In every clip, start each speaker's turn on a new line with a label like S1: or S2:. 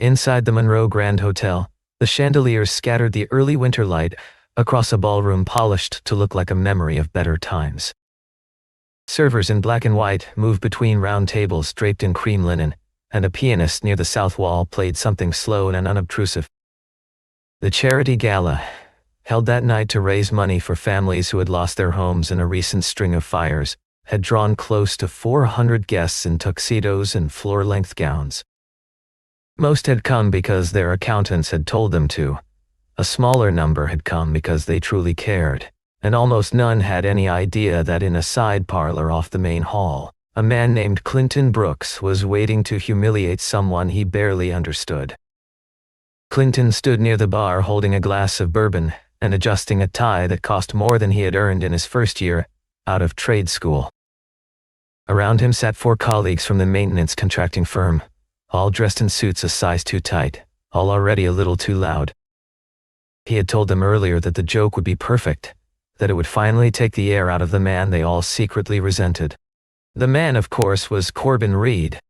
S1: Inside the Monroe Grand Hotel, the chandeliers scattered the early winter light across a ballroom polished to look like a memory of better times. Servers in black and white moved between round tables draped in cream linen, and a pianist near the south wall played something slow and unobtrusive. The charity gala, held that night to raise money for families who had lost their homes in a recent string of fires, had drawn close to 400 guests in tuxedos and floor-length gowns. Most had come because their accountants had told them to. A smaller number had come because they truly cared, and almost none had any idea that in a side parlor off the main hall, a man named Clinton Brooks was waiting to humiliate someone he barely understood. Clinton stood near the bar holding a glass of bourbon and adjusting a tie that cost more than he had earned in his first year out of trade school. Around him sat 4 colleagues from the maintenance contracting firm, all dressed in suits a size too tight, all already a little too loud. He had told them earlier that the joke would be perfect, that it would finally take the air out of the man they all secretly resented. The man, of course, was Corbin Reed.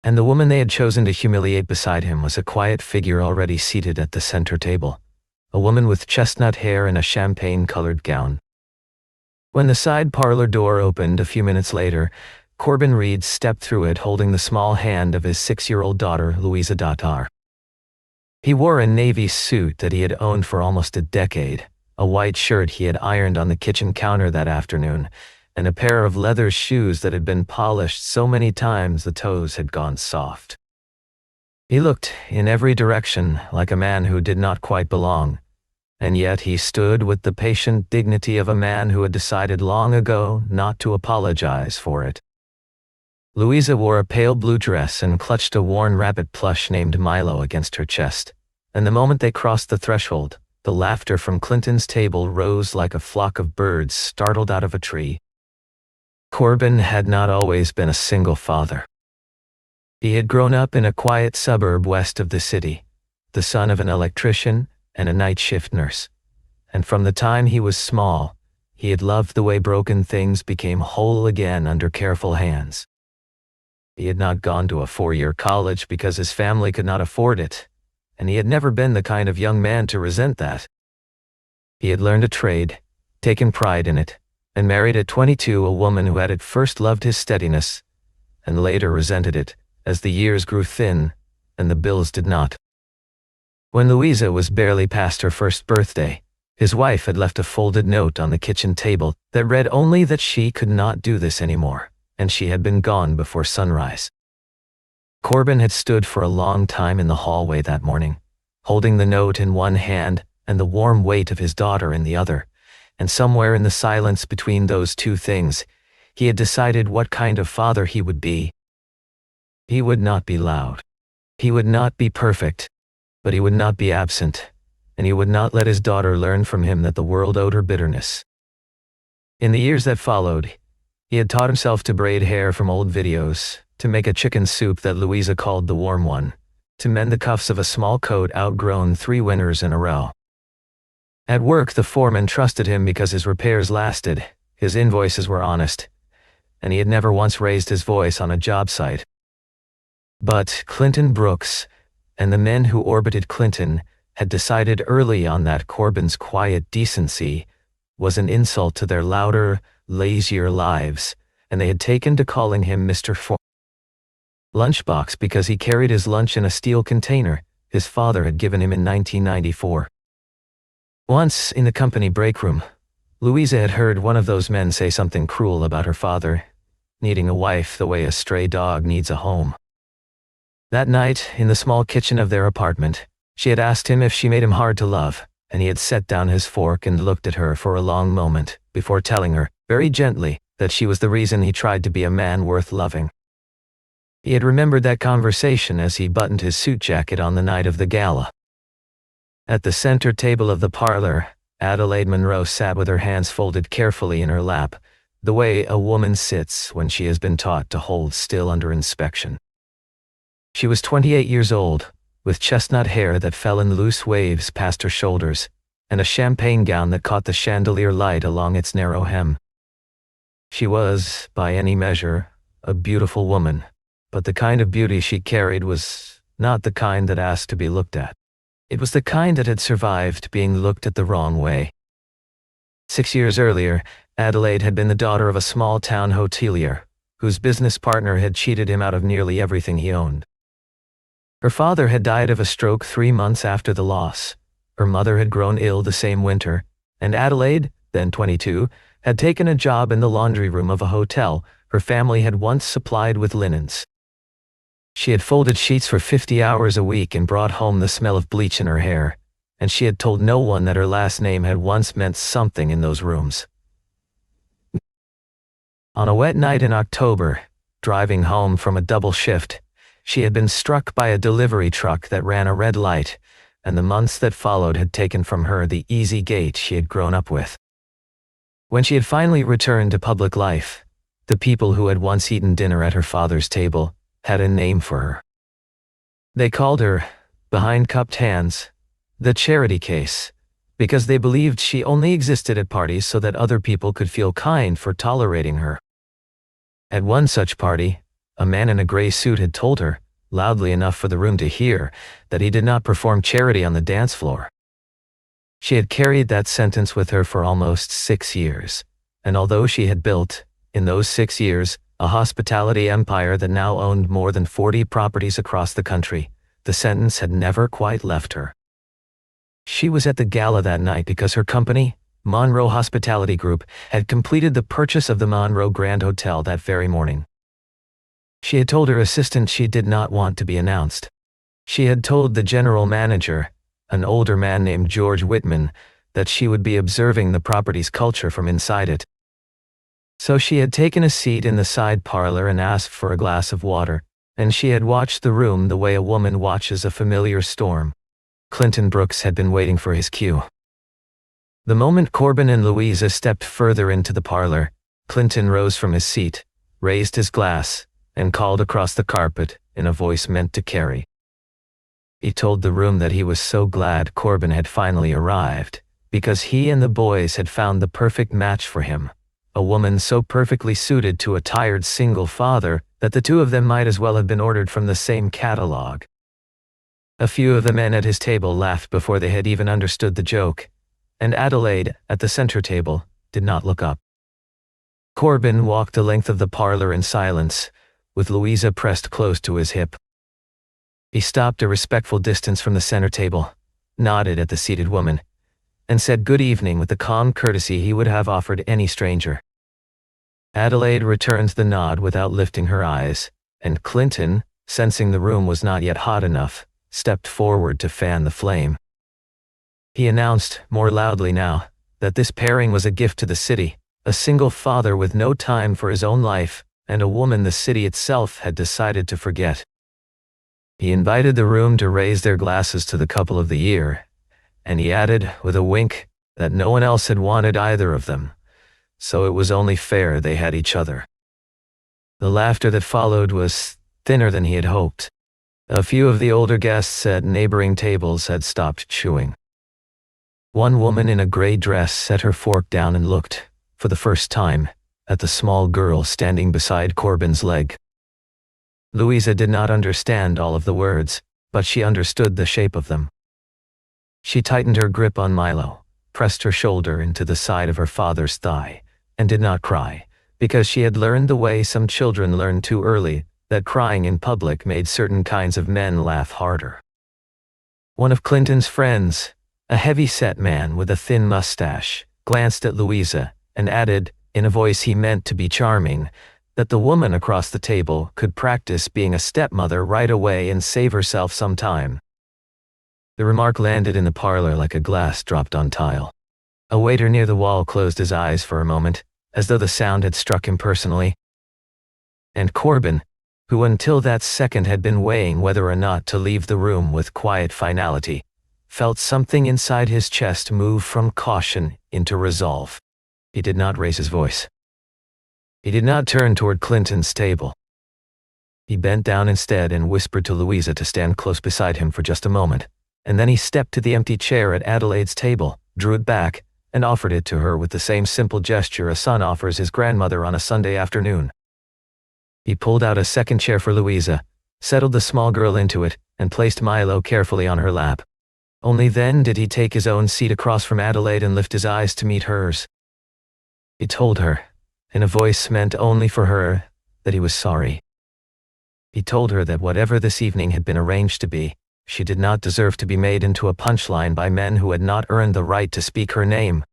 S1: And the woman they had chosen to humiliate beside him was a quiet figure already seated at the center table, a woman with chestnut hair and a champagne-colored gown. When the side parlor door opened a few minutes later, Corbin Reed stepped through it holding the small hand of his 6-year-old daughter, Louisa. He wore a navy suit that he had owned for almost a decade, a white shirt he had ironed on the kitchen counter that afternoon, and a pair of leather shoes that had been polished so many times the toes had gone soft. He looked in every direction like a man who did not quite belong, and yet he stood with the patient dignity of a man who had decided long ago not to apologize for it. Louisa wore a pale blue dress and clutched a worn rabbit plush named Milo against her chest, and the moment they crossed the threshold, the laughter from Clinton's table rose like a flock of birds startled out of a tree. Corbin had not always been a single father. He had grown up in a quiet suburb west of the city, the son of an electrician and a night shift nurse, and from the time he was small, he had loved the way broken things became whole again under careful hands. He had not gone to a 4-year college because his family could not afford it, and he had never been the kind of young man to resent that. He had learned a trade, taken pride in it, and married at 22 a woman who had at first loved his steadiness, and later resented it as the years grew thin and the bills did not. When Louisa was barely past her first birthday, his wife had left a folded note on the kitchen table that read only that she could not do this anymore, and she had been gone before sunrise. Corbin had stood for a long time in the hallway that morning, holding the note in one hand and the warm weight of his daughter in the other, and somewhere in the silence between those two things, he had decided what kind of father he would be. He would not be loud. He would not be perfect, but he would not be absent, and he would not let his daughter learn from him that the world owed her bitterness. In the years that followed, he had taught himself to braid hair from old videos, to make a chicken soup that Louisa called the warm one, to mend the cuffs of a small coat outgrown 3 winters in a row. At work, the foreman trusted him because his repairs lasted, his invoices were honest, and he had never once raised his voice on a job site. But Clinton Brooks and the men who orbited Clinton had decided early on that Corbin's quiet decency was an insult to their louder, lazier lives, and they had taken to calling him Mr. Lunchbox because he carried his lunch in a steel container his father had given him in 1994. Once, in the company break room, Louisa had heard one of those men say something cruel about her father, needing a wife the way a stray dog needs a home. That night, in the small kitchen of their apartment, she had asked him if she made him hard to love, and he had set down his fork and looked at her for a long moment before telling her, very gently, that she was the reason he tried to be a man worth loving. He had remembered that conversation as he buttoned his suit jacket on the night of the gala. At the center table of the parlor, Adelaide Monroe sat with her hands folded carefully in her lap, the way a woman sits when she has been taught to hold still under inspection. She was 28 years old, with chestnut hair that fell in loose waves past her shoulders, and a champagne gown that caught the chandelier light along its narrow hem. She was, by any measure, a beautiful woman, but the kind of beauty she carried was not the kind that asked to be looked at. It was the kind that had survived being looked at the wrong way. 6 years earlier, Adelaide had been the daughter of a small-town hotelier, whose business partner had cheated him out of nearly everything he owned. Her father had died of a stroke 3 months after the loss. Her mother had grown ill the same winter, and Adelaide, then 22, had taken a job in the laundry room of a hotel her family had once supplied with linens. She had folded sheets for 50 hours a week and brought home the smell of bleach in her hair, and she had told no one that her last name had once meant something in those rooms. On a wet night in October, driving home from a double shift, she had been struck by a delivery truck that ran a red light, and the months that followed had taken from her the easy gait she had grown up with. When she had finally returned to public life, the people who had once eaten dinner at her father's table had a name for her. They called her, behind cupped hands, the charity case, because they believed she only existed at parties so that other people could feel kind for tolerating her. At one such party, a man in a gray suit had told her, loudly enough for the room to hear, that he did not perform charity on the dance floor. She had carried that sentence with her for almost 6 years, and although she had built, in those 6 years, a hospitality empire that now owned more than 40 properties across the country, the sentence had never quite left her. She was at the gala that night because her company, Monroe Hospitality Group, had completed the purchase of the Monroe Grand Hotel that very morning. She had told her assistant she did not want to be announced. She had told the general manager, an older man named George Whitman, that she would be observing the property's culture from inside it. So she had taken a seat in the side parlor and asked for a glass of water, and she had watched the room the way a woman watches a familiar storm. Clinton Brooks had been waiting for his cue. The moment Corbin and Louisa stepped further into the parlor, Clinton rose from his seat, raised his glass, and called across the carpet in a voice meant to carry. He told the room that he was so glad Corbin had finally arrived, because he and the boys had found the perfect match for him, a woman so perfectly suited to a tired single father that the two of them might as well have been ordered from the same catalog. A few of the men at his table laughed before they had even understood the joke, and Adelaide, at the center table, did not look up. Corbin walked the length of the parlor in silence, with Louisa pressed close to his hip. He stopped a respectful distance from the center table, nodded at the seated woman, and said good evening with the calm courtesy he would have offered any stranger. Adelaide returned the nod without lifting her eyes, and Clinton, sensing the room was not yet hot enough, stepped forward to fan the flame. He announced, more loudly now, that this pairing was a gift to the city, a single father with no time for his own life, and a woman the city itself had decided to forget. He invited the room to raise their glasses to the couple of the year, and he added, with a wink, that no one else had wanted either of them, so it was only fair they had each other. The laughter that followed was thinner than he had hoped. A few of the older guests at neighboring tables had stopped chewing. One woman in a gray dress set her fork down and looked, for the first time, at the small girl standing beside Corbin's leg. Louisa did not understand all of the words, but she understood the shape of them. She tightened her grip on Milo, pressed her shoulder into the side of her father's thigh, and did not cry, because she had learned the way some children learn too early, that crying in public made certain kinds of men laugh harder. One of Clinton's friends, a heavy-set man with a thin mustache, glanced at Louisa and added, in a voice he meant to be charming, that the woman across the table could practice being a stepmother right away and save herself some time. The remark landed in the parlor like a glass dropped on tile. A waiter near the wall closed his eyes for a moment, as though the sound had struck him personally. And Corbin, who until that second had been weighing whether or not to leave the room with quiet finality, felt something inside his chest move from caution into resolve. He did not raise his voice. He did not turn toward Clinton's table. He bent down instead and whispered to Louisa to stand close beside him for just a moment, and then he stepped to the empty chair at Adelaide's table, drew it back, and offered it to her with the same simple gesture a son offers his grandmother on a Sunday afternoon. He pulled out a second chair for Louisa, settled the small girl into it, and placed Milo carefully on her lap. Only then did he take his own seat across from Adelaide and lift his eyes to meet hers. He told her, in a voice meant only for her, that he was sorry. He told her that whatever this evening had been arranged to be, she did not deserve to be made into a punchline by men who had not earned the right to speak her name.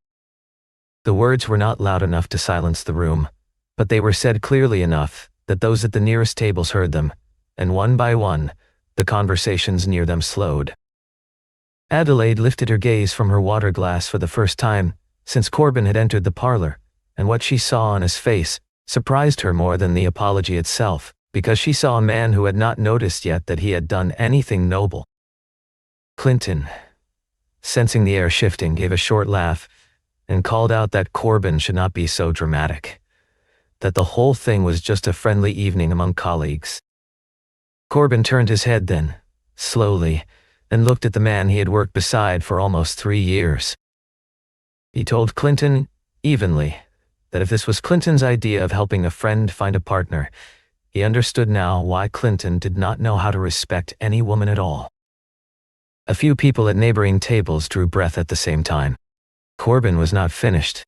S1: The words were not loud enough to silence the room, but they were said clearly enough that those at the nearest tables heard them, and one by one, the conversations near them slowed. Adelaide lifted her gaze from her water glass for the first time since Corbin had entered the parlor, and what she saw on his face surprised her more than the apology itself, because she saw a man who had not noticed yet that he had done anything noble. Clinton, sensing the air shifting, gave a short laugh and called out that Corbin should not be so dramatic, that the whole thing was just a friendly evening among colleagues. Corbin turned his head then, slowly, and looked at the man he had worked beside for almost 3 years. He told Clinton, evenly, that if this was Clinton's idea of helping a friend find a partner, he understood now why Clinton did not know how to respect any woman at all. A few people at neighboring tables drew breath at the same time. Corbin was not finished.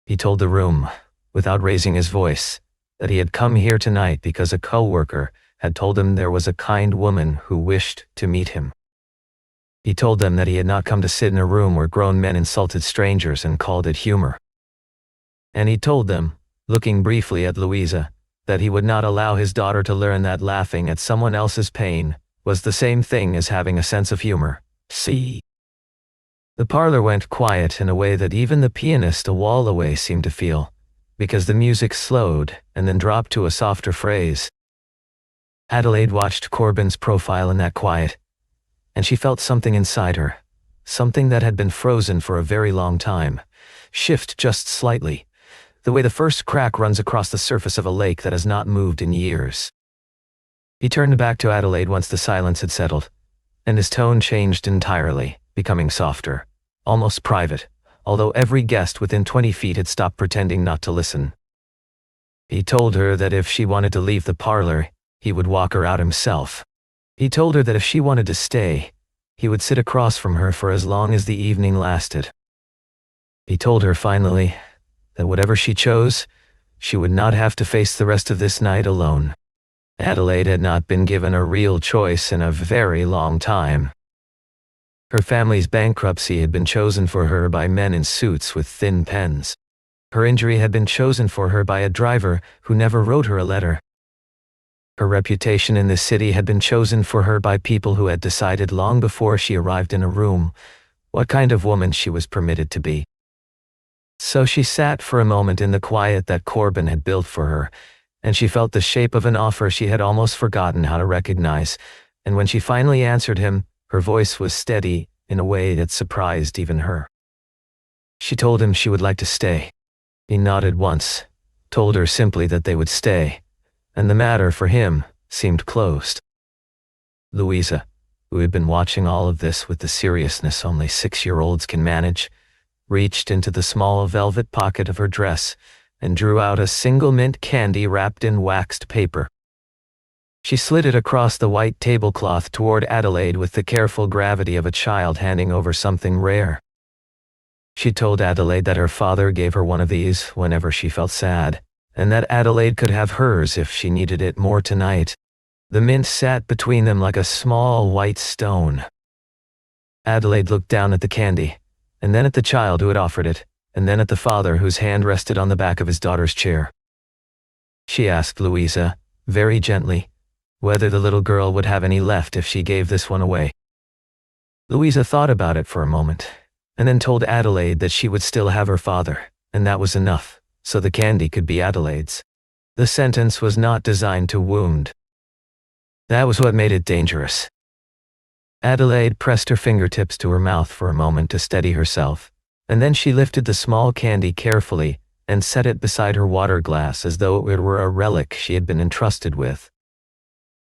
S1: He told the room, without raising his voice, that he had come here tonight because a coworker had told him there was a kind woman who wished to meet him. He told them that he had not come to sit in a room where grown men insulted strangers and called it humor. And he told them, looking briefly at Louisa, that he would not allow his daughter to learn that laughing at someone else's pain was the same thing as having a sense of humor. See? The parlor went quiet in a way that even the pianist a wall away seemed to feel, because the music slowed and then dropped to a softer phrase. Adelaide watched Corbin's profile in that quiet, and she felt something inside her, something that had been frozen for a very long time, shift just slightly, the way the first crack runs across the surface of a lake that has not moved in years. He turned back to Adelaide once the silence had settled, and his tone changed entirely, becoming softer, almost private, although every guest within 20 feet had stopped pretending not to listen. He told her that if she wanted to leave the parlor, he would walk her out himself. He told her that if she wanted to stay, he would sit across from her for as long as the evening lasted. He told her finally that whatever she chose, she would not have to face the rest of this night alone. Adelaide had not been given a real choice in a very long time. Her family's bankruptcy had been chosen for her by men in suits with thin pens. Her injury had been chosen for her by a driver who never wrote her a letter. Her reputation in this city had been chosen for her by people who had decided long before she arrived in a room what kind of woman she was permitted to be. So she sat for a moment in the quiet that Corbin had built for her, and she felt the shape of an offer she had almost forgotten how to recognize, and when she finally answered him, her voice was steady in a way that surprised even her. She told him she would like to stay. He nodded once, told her simply that they would stay, and the matter for him seemed closed. Louisa, who had been watching all of this with the seriousness only 6-year-olds can manage, reached into the small velvet pocket of her dress and drew out a single mint candy wrapped in waxed paper. She slid it across the white tablecloth toward Adelaide with the careful gravity of a child handing over something rare. She told Adelaide that her father gave her one of these whenever she felt sad, and that Adelaide could have hers if she needed it more tonight. The mint sat between them like a small white stone. Adelaide looked down at the candy, and then at the child who had offered it, and then at the father whose hand rested on the back of his daughter's chair. She asked Louisa, very gently, whether the little girl would have any left if she gave this one away. Louisa thought about it for a moment, and then told Adelaide that she would still have her father, and that was enough, so the candy could be Adelaide's. The sentence was not designed to wound. That was what made it dangerous. Adelaide pressed her fingertips to her mouth for a moment to steady herself, and then she lifted the small candy carefully and set it beside her water glass as though it were a relic she had been entrusted with.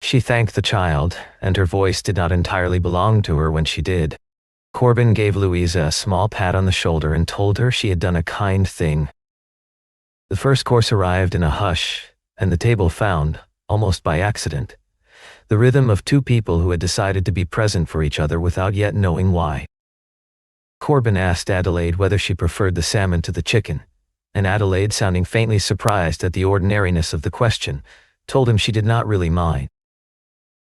S1: She thanked the child, and her voice did not entirely belong to her when she did. Corbin gave Louisa a small pat on the shoulder and told her she had done a kind thing. The first course arrived in a hush, and the table found, almost by accident, the rhythm of two people who had decided to be present for each other without yet knowing why. Corbin asked Adelaide whether she preferred the salmon to the chicken, and Adelaide, sounding faintly surprised at the ordinariness of the question, told him she did not really mind.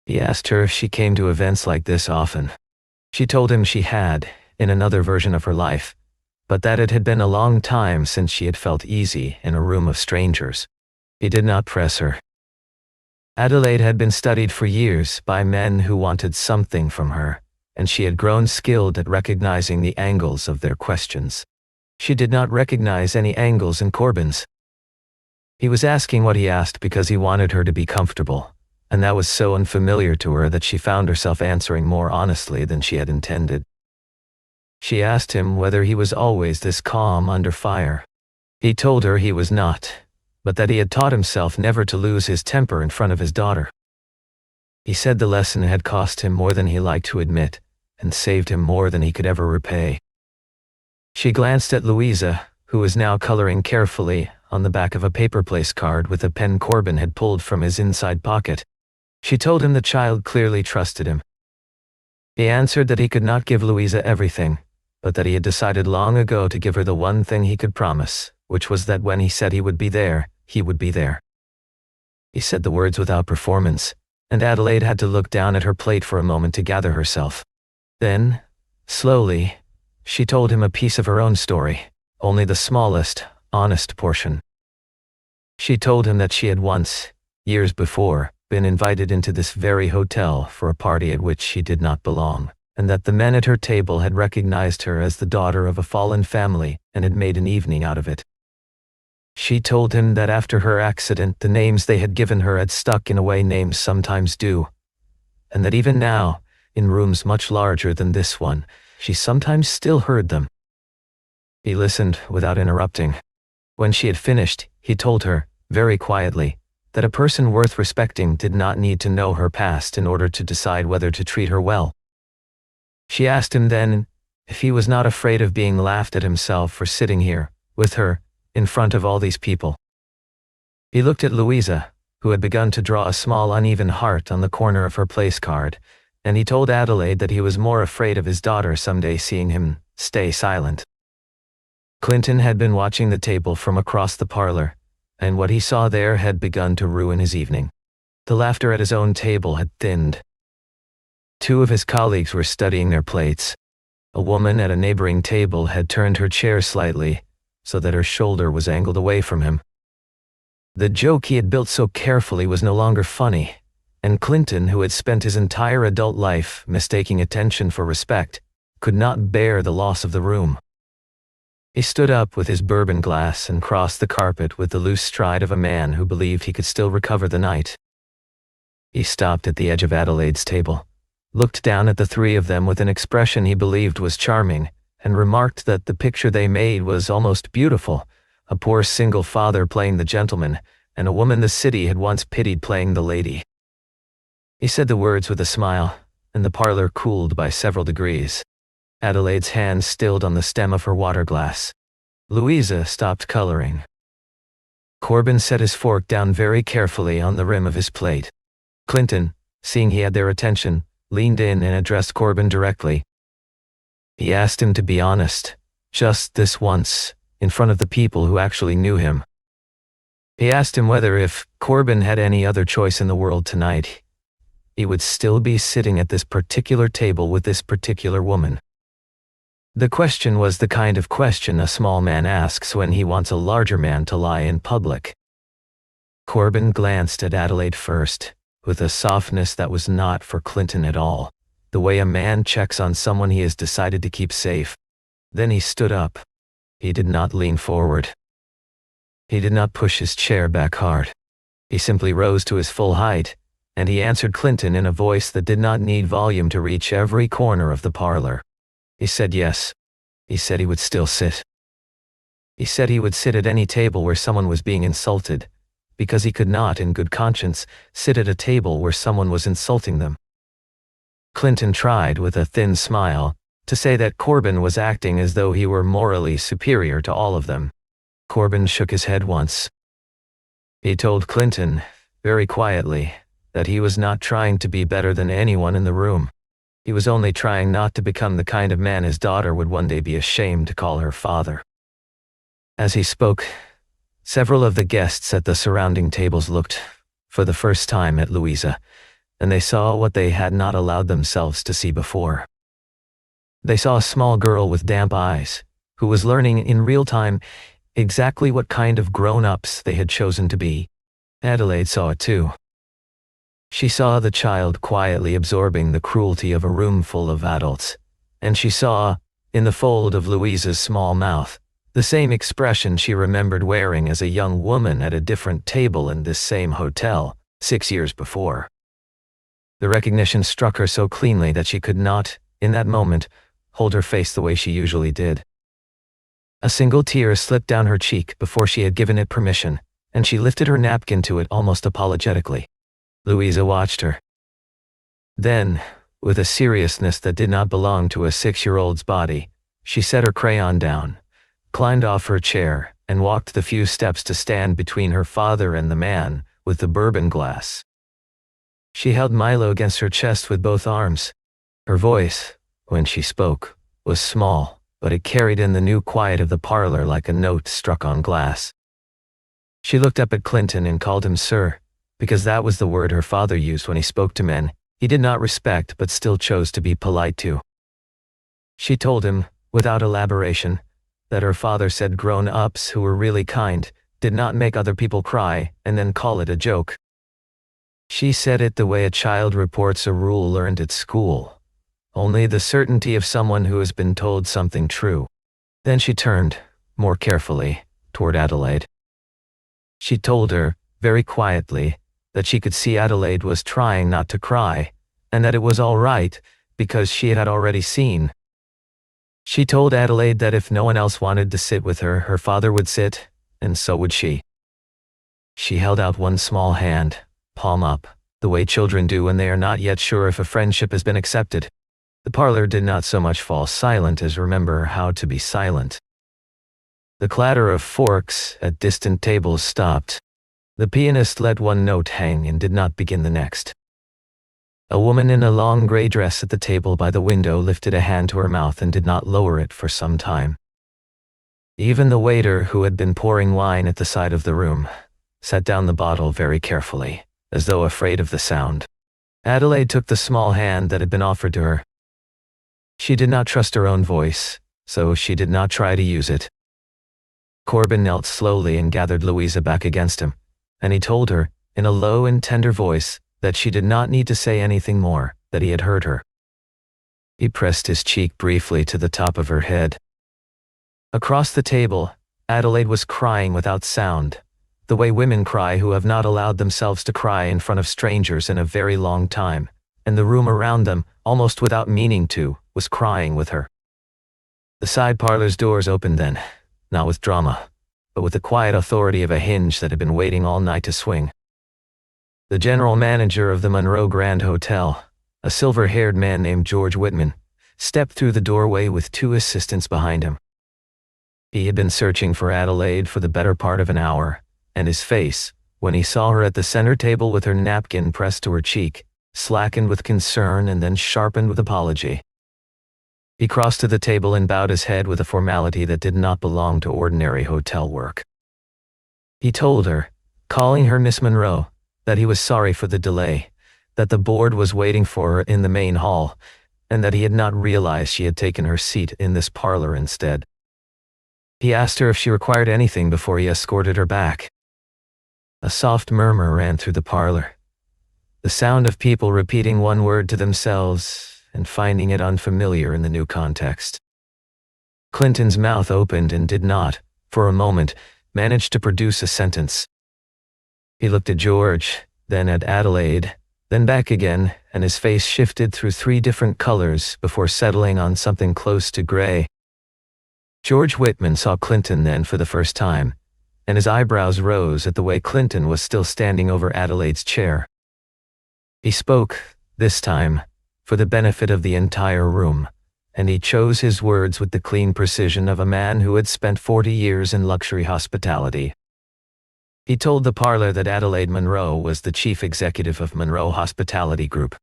S1: He asked her if she came to events like this often. She told him she had, in another version of her life, but that it had been a long time since she had felt easy in a room of strangers. He did not press her. Adelaide had been studied for years by men who wanted something from her, and she had grown skilled at recognizing the angles of their questions. She did not recognize any angles in Corbin's. He was asking what he asked because he wanted her to be comfortable, and that was so unfamiliar to her that she found herself answering more honestly than she had intended. She asked him whether he was always this calm under fire. He told her he was not, but that he had taught himself never to lose his temper in front of his daughter. He said the lesson had cost him more than he liked to admit, and saved him more than he could ever repay. She glanced at Louisa, who was now coloring carefully on the back of a paper place card with a pen Corbin had pulled from his inside pocket. She told him the child clearly trusted him. He answered that he could not give Louisa everything, but that he had decided long ago to give her the one thing he could promise, which was that when he said he would be there, he would be there. He said the words without performance, and Adelaide had to look down at her plate for a moment to gather herself. Then, slowly, she told him a piece of her own story, only the smallest, honest portion. She told him that she had once, years before, been invited into this very hotel for a party at which she did not belong, and that the men at her table had recognized her as the daughter of a fallen family and had made an evening out of it. She told him that after her accident, the names they had given her had stuck in a way names sometimes do, and that even now, in rooms much larger than this one, she sometimes still heard them. He listened without interrupting. When she had finished, he told her, very quietly, that a person worth respecting did not need to know her past in order to decide whether to treat her well. She asked him then if he was not afraid of being laughed at himself for sitting here, with her, in front of all these people. He looked at Louisa, who had begun to draw a small uneven heart on the corner of her place card, and he told Adelaide that he was more afraid of his daughter someday seeing him stay silent. Clinton had been watching the table from across the parlor, and what he saw there had begun to ruin his evening. The laughter at his own table had thinned. Two of his colleagues were studying their plates. A woman at a neighboring table had turned her chair slightly, so that her shoulder was angled away from him. The joke he had built so carefully was no longer funny, and Clinton, who had spent his entire adult life mistaking attention for respect, could not bear the loss of the room. He stood up with his bourbon glass and crossed the carpet with the loose stride of a man who believed he could still recover the night. He stopped at the edge of Adelaide's table, looked down at the three of them with an expression he believed was charming, and remarked that the picture they made was almost beautiful, a poor single father playing the gentleman, and a woman the city had once pitied playing the lady. He said the words with a smile, and the parlor cooled by several degrees. Adelaide's hand stilled on the stem of her water glass. Louisa stopped coloring. Corbin set his fork down very carefully on the rim of his plate. Clinton, seeing he had their attention, leaned in and addressed Corbin directly. He asked him to be honest, just this once, in front of the people who actually knew him. He asked him whether if Corbin had any other choice in the world tonight, he would still be sitting at this particular table with this particular woman. The question was the kind of question a small man asks when he wants a larger man to lie in public. Corbin glanced at Adelaide first, with a softness that was not for Clinton at all, the way a man checks on someone he has decided to keep safe. Then he stood up. He did not lean forward. He did not push his chair back hard. He simply rose to his full height, and he answered Clinton in a voice that did not need volume to reach every corner of the parlor. He said yes. He said he would still sit. He said he would sit at any table where someone was being insulted, because he could not, in good conscience, sit at a table where someone was insulting them. Clinton tried, with a thin smile, to say that Corbin was acting as though he were morally superior to all of them. Corbin shook his head once. He told Clinton, very quietly, that he was not trying to be better than anyone in the room. He was only trying not to become the kind of man his daughter would one day be ashamed to call her father. As he spoke, several of the guests at the surrounding tables looked, for the first time, at Louisa, and they saw what they had not allowed themselves to see before. They saw a small girl with damp eyes, who was learning in real time exactly what kind of grown-ups they had chosen to be. Adelaide saw it too. She saw the child quietly absorbing the cruelty of a room full of adults, and she saw, in the fold of Louisa's small mouth, the same expression she remembered wearing as a young woman at a different table in this same hotel 6 years before. The recognition struck her so cleanly that she could not, in that moment, hold her face the way she usually did. A single tear slipped down her cheek before she had given it permission, and she lifted her napkin to it almost apologetically. Louisa watched her. Then, with a seriousness that did not belong to a 6-year-old's body, she set her crayon down, climbed off her chair, and walked the few steps to stand between her father and the man with the bourbon glass. She held Milo against her chest with both arms. Her voice, when she spoke, was small, but it carried in the new quiet of the parlor like a note struck on glass. She looked up at Clinton and called him sir, because that was the word her father used when he spoke to men he did not respect but still chose to be polite to. She told him, without elaboration, that her father said grown-ups who were really kind did not make other people cry and then call it a joke. She said it the way a child reports a rule learned at school, only the certainty of someone who has been told something true. Then she turned, more carefully, toward Adelaide. She told her, very quietly, that she could see Adelaide was trying not to cry, and that it was all right, because she had already seen. She told Adelaide that if no one else wanted to sit with her, her father would sit, and so would she. She held out one small hand, palm up, the way children do when they are not yet sure if a friendship has been accepted. The parlor did not so much fall silent as remember how to be silent. The clatter of forks at distant tables stopped. The pianist let one note hang and did not begin the next. A woman in a long gray dress at the table by the window lifted a hand to her mouth and did not lower it for some time. Even the waiter, who had been pouring wine at the side of the room, set down the bottle very carefully, as though afraid of the sound. Adelaide took the small hand that had been offered to her. She did not trust her own voice, so she did not try to use it. Corbin knelt slowly and gathered Louisa back against him, and he told her, in a low and tender voice, that she did not need to say anything more, that he had heard her. He pressed his cheek briefly to the top of her head. Across the table, Adelaide was crying without sound, the way women cry who have not allowed themselves to cry in front of strangers in a very long time, and the room around them, almost without meaning to, was crying with her. The side parlor's doors opened then, not with drama, but with the quiet authority of a hinge that had been waiting all night to swing. The general manager of the Monroe Grand Hotel, a silver-haired man named George Whitman, stepped through the doorway with 2 assistants behind him. He had been searching for Adelaide for the better part of an hour, and his face, when he saw her at the center table with her napkin pressed to her cheek, slackened with concern and then sharpened with apology. He crossed to the table and bowed his head with a formality that did not belong to ordinary hotel work. He told her, calling her Miss Monroe, that he was sorry for the delay, that the board was waiting for her in the main hall, and that he had not realized she had taken her seat in this parlor instead. He asked her if she required anything before he escorted her back. A soft murmur ran through the parlor, the sound of people repeating one word to themselves and finding it unfamiliar in the new context. Clinton's mouth opened and did not, for a moment, manage to produce a sentence. He looked at George, then at Adelaide, then back again, and his face shifted through 3 different colors before settling on something close to gray. George Whitman saw Clinton then for the first time, and his eyebrows rose at the way Clinton was still standing over Adelaide's chair. He spoke, this time, for the benefit of the entire room, and he chose his words with the clean precision of a man who had spent 40 years in luxury hospitality. He told the parlor that Adelaide Monroe was the chief executive of Monroe Hospitality Group.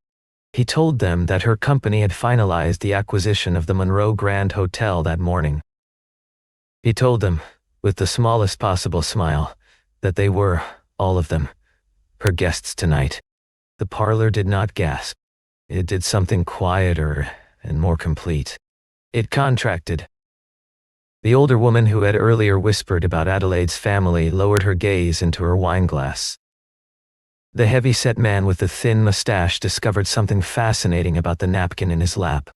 S1: He told them that her company had finalized the acquisition of the Monroe Grand Hotel that morning. He told them, with the smallest possible smile, that they were, all of them, her guests tonight. The parlor did not gasp. It did something quieter and more complete. It contracted. The older woman who had earlier whispered about Adelaide's family lowered her gaze into her wineglass. The heavy-set man with the thin mustache discovered something fascinating about the napkin in his lap.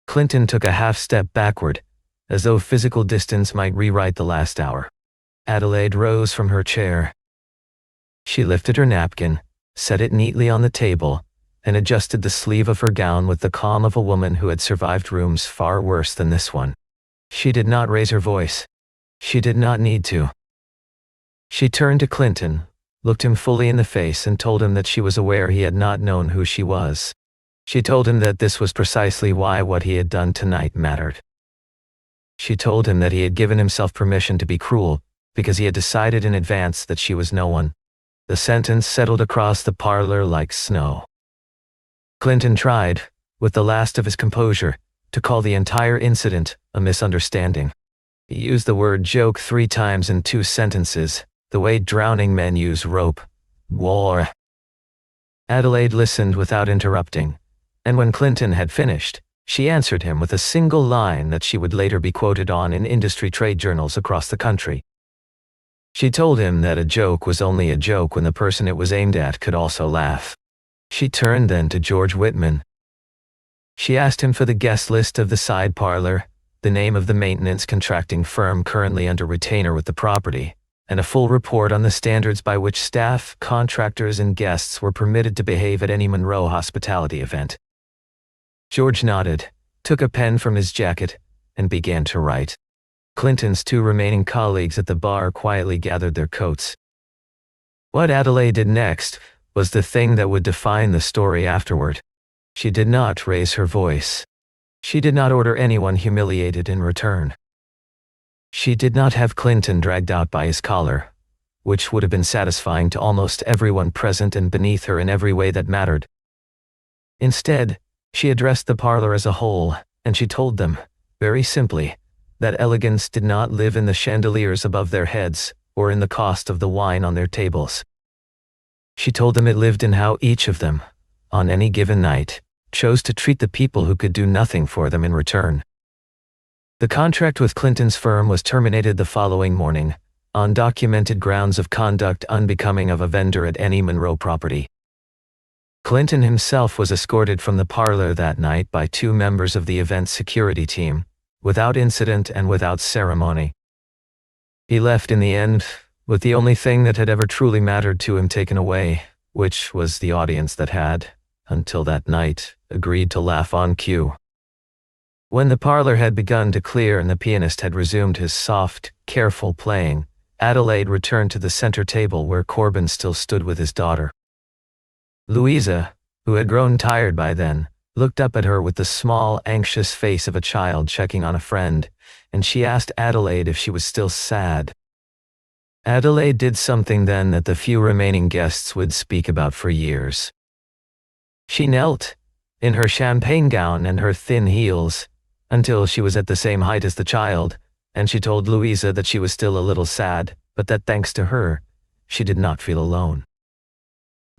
S1: Clinton took a half-step backward, as though physical distance might rewrite the last hour. Adelaide rose from her chair. She lifted her napkin, set it neatly on the table, and adjusted the sleeve of her gown with the calm of a woman who had survived rooms far worse than this one. She did not raise her voice. She did not need to. She turned to Clinton, looked him fully in the face, and told him that she was aware he had not known who she was. She told him that this was precisely why what he had done tonight mattered. She told him that he had given himself permission to be cruel because he had decided in advance that she was no one. The sentence settled across the parlor like snow. Clinton tried, with the last of his composure, to call the entire incident a misunderstanding. He used the word joke 3 times in 2 sentences, the way drowning men use rope. War. Adelaide listened without interrupting, and when Clinton had finished, she answered him with a single line that she would later be quoted on in industry trade journals across the country. She told him that a joke was only a joke when the person it was aimed at could also laugh. She turned then to George Whitman. She asked him for the guest list of the side parlor, the name of the maintenance contracting firm currently under retainer with the property, and a full report on the standards by which staff, contractors, and guests were permitted to behave at any Monroe hospitality event. George nodded, took a pen from his jacket, and began to write. Clinton's 2 remaining colleagues at the bar quietly gathered their coats. What Adelaide did next was the thing that would define the story afterward. She did not raise her voice. She did not order anyone humiliated in return. She did not have Clinton dragged out by his collar, which would have been satisfying to almost everyone present and beneath her in every way that mattered. Instead, she addressed the parlor as a whole, and she told them, very simply, that elegance did not live in the chandeliers above their heads or in the cost of the wine on their tables. She told them it lived in how each of them, on any given night, chose to treat the people who could do nothing for them in return. The contract with Clinton's firm was terminated the following morning, on documented grounds of conduct unbecoming of a vendor at any Monroe property. Clinton himself was escorted from the parlor that night by 2 members of the event's security team, without incident and without ceremony. He left in the end, with the only thing that had ever truly mattered to him taken away, which was the audience that had, until that night, agreed to laugh on cue. When the parlor had begun to clear and the pianist had resumed his soft, careful playing, Adelaide returned to the center table where Corbin still stood with his daughter. Louisa, who had grown tired by then, looked up at her with the small, anxious face of a child checking on a friend, and she asked Adelaide if she was still sad. Adelaide did something then that the few remaining guests would speak about for years. She knelt, in her champagne gown and her thin heels, until she was at the same height as the child, and she told Louisa that she was still a little sad, but that thanks to her, she did not feel alone.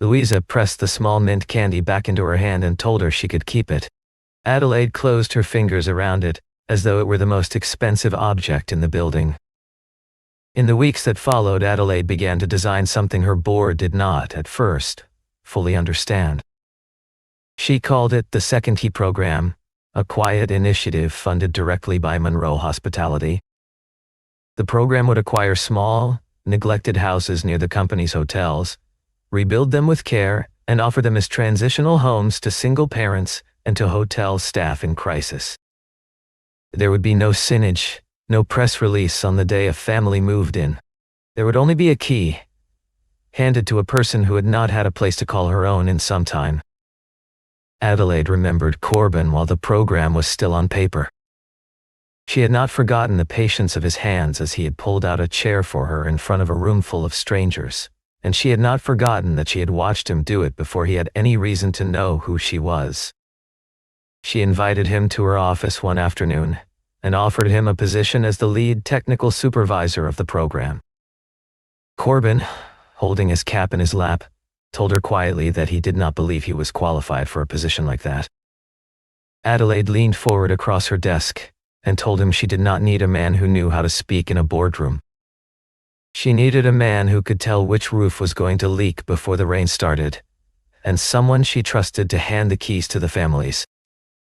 S1: Louisa pressed the small mint candy back into her hand and told her she could keep it. Adelaide closed her fingers around it, as though it were the most expensive object in the building. In the weeks that followed, Adelaide began to design something her board did not, at first, fully understand. She called it the Second Key Program, a quiet initiative funded directly by Monroe Hospitality. The program would acquire small, neglected houses near the company's hotels, rebuild them with care, and offer them as transitional homes to single parents and to hotel staff in crisis. There would be no signage, no press release on the day a family moved in. There would only be a key, handed to a person who had not had a place to call her own in some time. Adelaide remembered Corbin while the program was still on paper. She had not forgotten the patience of his hands as he had pulled out a chair for her in front of a room full of strangers, and she had not forgotten that she had watched him do it before he had any reason to know who she was. She invited him to her office one afternoon and offered him a position as the lead technical supervisor of the program. Corbin, holding his cap in his lap, told her quietly that he did not believe he was qualified for a position like that. Adelaide leaned forward across her desk and told him she did not need a man who knew how to speak in a boardroom. She needed a man who could tell which roof was going to leak before the rain started, and someone she trusted to hand the keys to the families.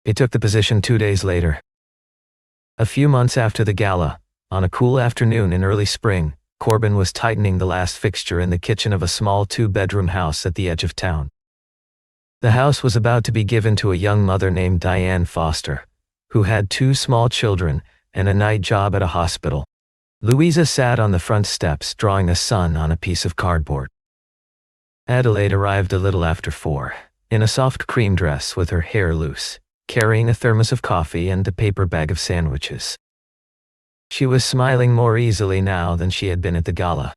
S1: He took the position 2 days later. A few months after the gala, on a cool afternoon in early spring, Corbin was tightening the last fixture in the kitchen of a small 2-bedroom house at the edge of town. The house was about to be given to a young mother named Diane Foster, who had 2 small children and a night job at a hospital. Louisa sat on the front steps drawing a sun on a piece of cardboard. Adelaide arrived a little after 4, in a soft cream dress with her hair loose, carrying a thermos of coffee and a paper bag of sandwiches. She was smiling more easily now than she had been at the gala.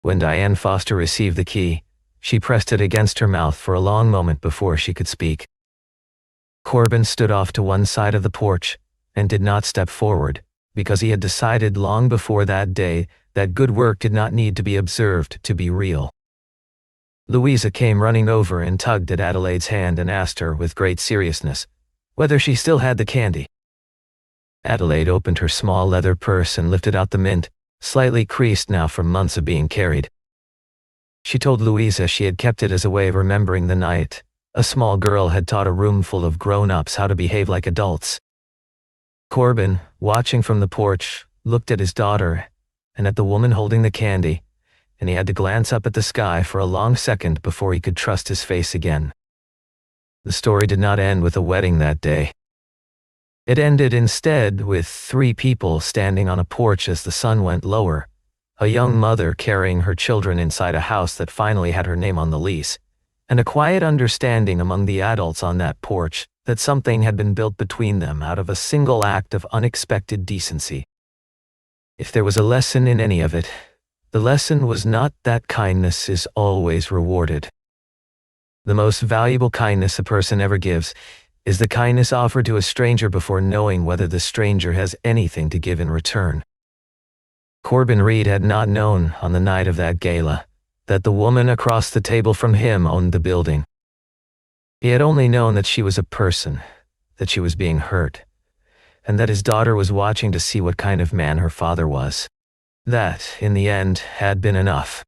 S1: When Diane Foster received the key, she pressed it against her mouth for a long moment before she could speak. Corbin stood off to one side of the porch and did not step forward, because he had decided long before that day that good work did not need to be observed to be real. Louisa came running over and tugged at Adelaide's hand and asked her with great seriousness whether she still had the candy. Adelaide opened her small leather purse and lifted out the mint, slightly creased now from months of being carried. She told Louisa she had kept it as a way of remembering the night a small girl had taught a room full of grown-ups how to behave like adults. Corbin, watching from the porch, looked at his daughter and at the woman holding the candy, and he had to glance up at the sky for a long second before he could trust his face again. The story did not end with a wedding that day. It ended instead with 3 people standing on a porch as the sun went lower, a young mother carrying her children inside a house that finally had her name on the lease, and a quiet understanding among the adults on that porch that something had been built between them out of a single act of unexpected decency. If there was a lesson in any of it, the lesson was not that kindness is always rewarded. The most valuable kindness a person ever gives is the kindness offered to a stranger before knowing whether the stranger has anything to give in return. Corbin Reed had not known on the night of that gala that the woman across the table from him owned the building. He had only known that she was a person, that she was being hurt, and that his daughter was watching to see what kind of man her father was. That, in the end, had been enough.